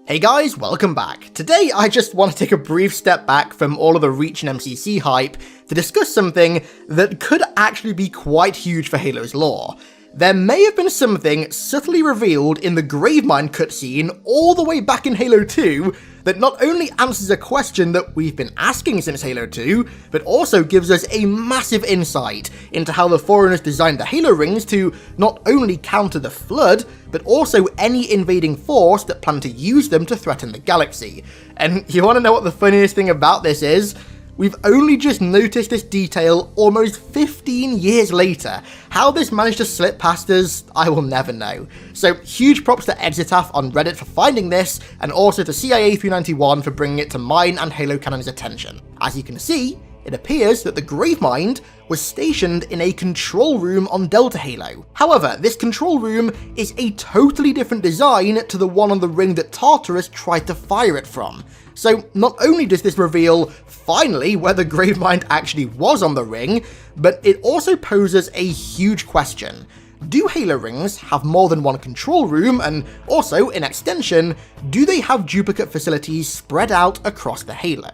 Hey guys, welcome back. Today I just want to take a brief step back from all of the Reach and MCC hype to discuss something that could actually be quite huge for Halo's lore. There may have been something subtly revealed in the Gravemind cutscene all the way back in Halo 2 that not only answers a question that we've been asking since Halo 2, but also gives us a massive insight into how the Forerunners designed the Halo rings to not only counter the Flood, but also any invading force that planned to use them to threaten the galaxy. And you want to know what the funniest thing about this is? We've only just noticed this detail almost 15 years later. How this managed to slip past us, I will never know. So huge props to Exitaph on Reddit for finding this, and also to CIA 391 for bringing it to mine and Halo Canon's attention. As you can see, it appears that the Gravemind was stationed in a control room on Delta Halo. However, this control room is a totally different design to the one on the ring that Tartarus tried to fire it from. So not only does this reveal, finally, where the Gravemind actually was on the ring, but it also poses a huge question. Do Halo rings have more than one control room, and also, in extension, do they have duplicate facilities spread out across the Halo?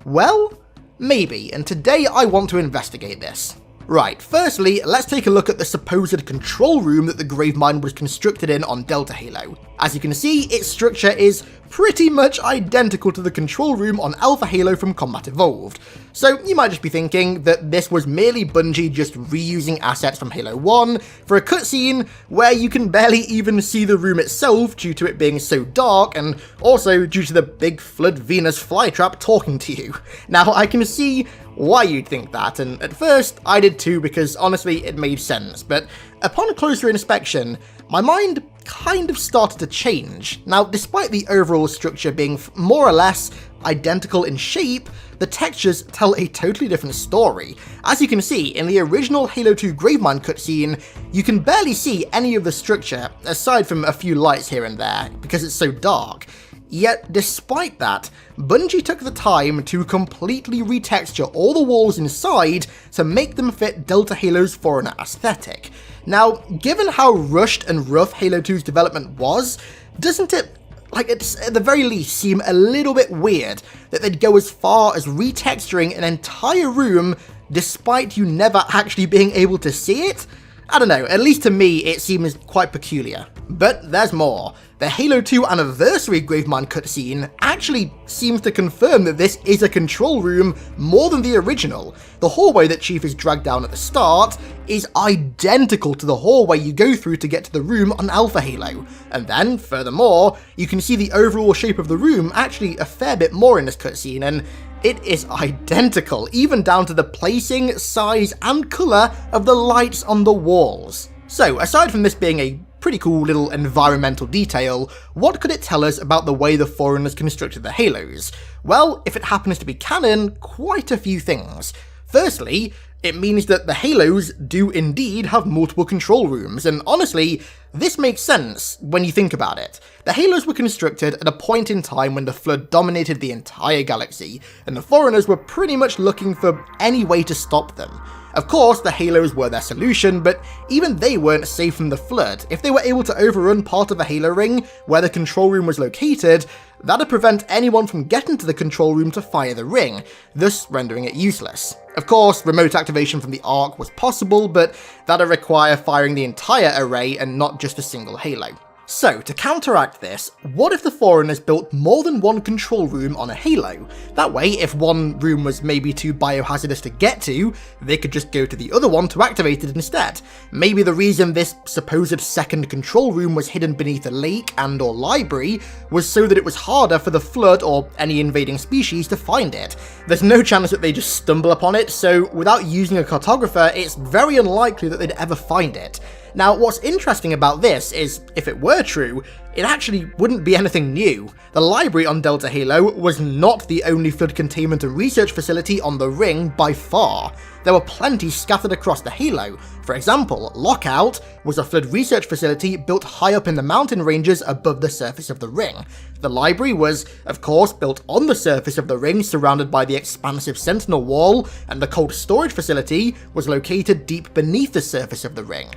Well, maybe, and today I want to investigate this. Right, firstly, let's take a look at the supposed control room that the Gravemind was constructed in on Delta Halo. As you can see, its structure is pretty much identical to the control room on Alpha Halo from Combat Evolved. So you might just be thinking that this was merely Bungie just reusing assets from Halo 1 for a cutscene where you can barely even see the room itself due to it being so dark, and also due to the big Flood Venus flytrap talking to you. Now I can see why you'd think that, and at first I did too, because honestly it made sense, but upon closer inspection, my mind kind of started to change. Now, despite the overall structure being more or less identical in shape, the textures tell a totally different story. As you can see, in the original Halo 2 Gravemind cutscene, you can barely see any of the structure, aside from a few lights here and there, because it's so dark. Yet, despite that, Bungie took the time to completely retexture all the walls inside to make them fit Delta Halo's Forerunner aesthetic. Now, given how rushed and rough Halo 2's development was, doesn't it, at the very least, seem a little bit weird that they'd go as far as retexturing an entire room despite you never actually being able to see it? I don't know, at least to me it seems quite peculiar. But there's more. The Halo 2 Anniversary Gravemind cutscene actually seems to confirm that this is a control room more than the original. The hallway that Chief is dragged down at the start is identical to the hallway you go through to get to the room on Alpha Halo. And then, furthermore, you can see the overall shape of the room actually a fair bit more in this cutscene, and it is identical, even down to the placing, size, and colour of the lights on the walls. So, aside from this being a pretty cool little environmental detail, what could it tell us about the way the Forerunners constructed the Halos? Well, if it happens to be canon, quite a few things. Firstly, it means that the Halos do indeed have multiple control rooms, and honestly, this makes sense when you think about it. The Halos were constructed at a point in time when the Flood dominated the entire galaxy, and the Forerunners were pretty much looking for any way to stop them. Of course, the Halos were their solution, but even they weren't safe from the Flood. If they were able to overrun part of a Halo ring where the control room was located, that'd prevent anyone from getting to the control room to fire the ring, thus rendering it useless. Of course, remote activation from the Ark was possible, but that'd require firing the entire array and not just a single Halo. So, to counteract this, what if the Forerunners built more than one control room on a Halo? That way, if one room was maybe too biohazardous to get to, they could just go to the other one to activate it instead. Maybe the reason this supposed second control room was hidden beneath a lake and or library was so that it was harder for the Flood or any invading species to find it. There's no chance that they just stumble upon it, so without using a cartographer, it's very unlikely that they'd ever find it. Now, what's interesting about this is, if it were true, it actually wouldn't be anything new. The library on Delta Halo was not the only Flood containment and research facility on the ring by far. There were plenty scattered across the Halo. For example, Lockout was a Flood research facility built high up in the mountain ranges above the surface of the ring. The library was, of course, built on the surface of the ring surrounded by the expansive Sentinel Wall, and the cold storage facility was located deep beneath the surface of the ring.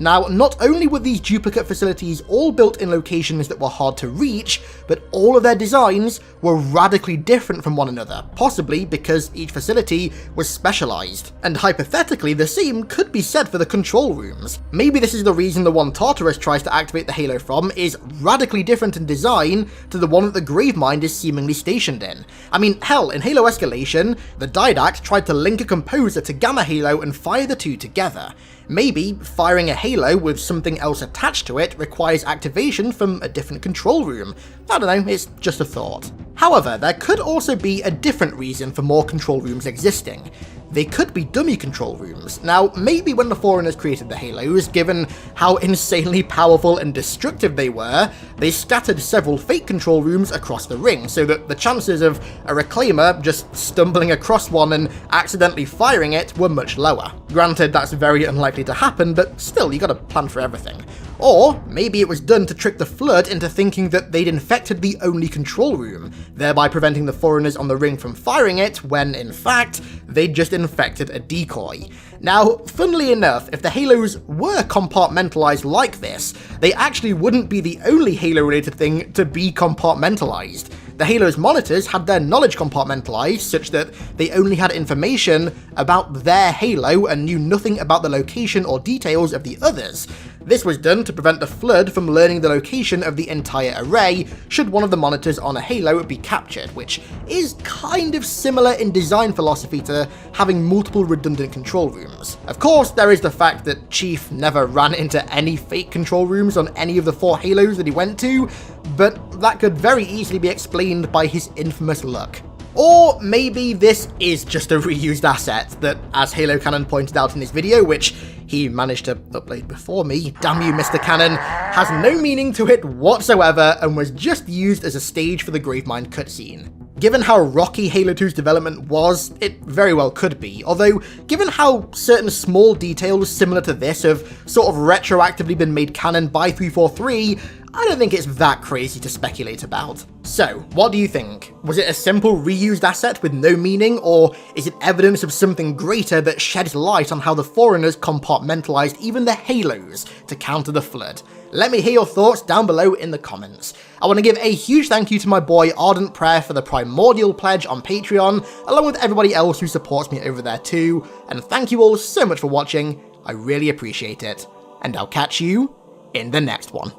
Now, not only were these duplicate facilities all built in locations locations that were hard to reach, but all of their designs were radically different from one another, possibly because each facility was specialized. And hypothetically, the same could be said for the control rooms. Maybe this is the reason the one Tartarus tries to activate the Halo from is radically different in design to the one that the Gravemind is seemingly stationed in. I mean, hell, in Halo Escalation, the Didact tried to link a composer to Gamma Halo and fire the two together. Maybe firing a Halo with something else attached to it requires activation from a different control room. I don't know, it's just a thought. However, there could also be a different reason for more control rooms existing. They could be dummy control rooms. Now, maybe when the Foreigners created the Halos, given how insanely powerful and destructive they were, they scattered several fake control rooms across the ring, so that the chances of a Reclaimer just stumbling across one and accidentally firing it were much lower. Granted, that's very unlikely to happen, but still, you gotta plan for everything. Or maybe it was done to trick the Flood into thinking that they'd infected the only control room, thereby preventing the Foreigners on the ring from firing it, when in fact, they'd just infected a decoy. Now, funnily enough, if the Halos were compartmentalized like this, they actually wouldn't be the only Halo-related thing to be compartmentalized. The Halo's monitors had their knowledge compartmentalized such that they only had information about their Halo and knew nothing about the location or details of the others. This was done to prevent the Flood from learning the location of the entire array should one of the monitors on a Halo be captured, which is kind of similar in design philosophy to having multiple redundant control rooms. Of course, there is the fact that Chief never ran into any fake control rooms on any of the 4 Halos that he went to, but that could very easily be explained by his infamous luck. Or maybe this is just a reused asset that, as Halo Cannon pointed out in his video, which he managed to upload before me, damn you Mr. Cannon, has no meaning to it whatsoever and was just used as a stage for the Gravemind cutscene. Given how rocky Halo 2's development was, it very well could be, although given how certain small details similar to this have sort of retroactively been made canon by 343, I don't think it's that crazy to speculate about. So, what do you think? Was it a simple reused asset with no meaning, or is it evidence of something greater that sheds light on how the Foreigners compartmentalized even the Halos to counter the Flood? Let me hear your thoughts down below in the comments. I want to give a huge thank you to my boy Ardent Prayer for the Primordial pledge on Patreon, along with everybody else who supports me over there too, and thank you all so much for watching, I really appreciate it, and I'll catch you in the next one.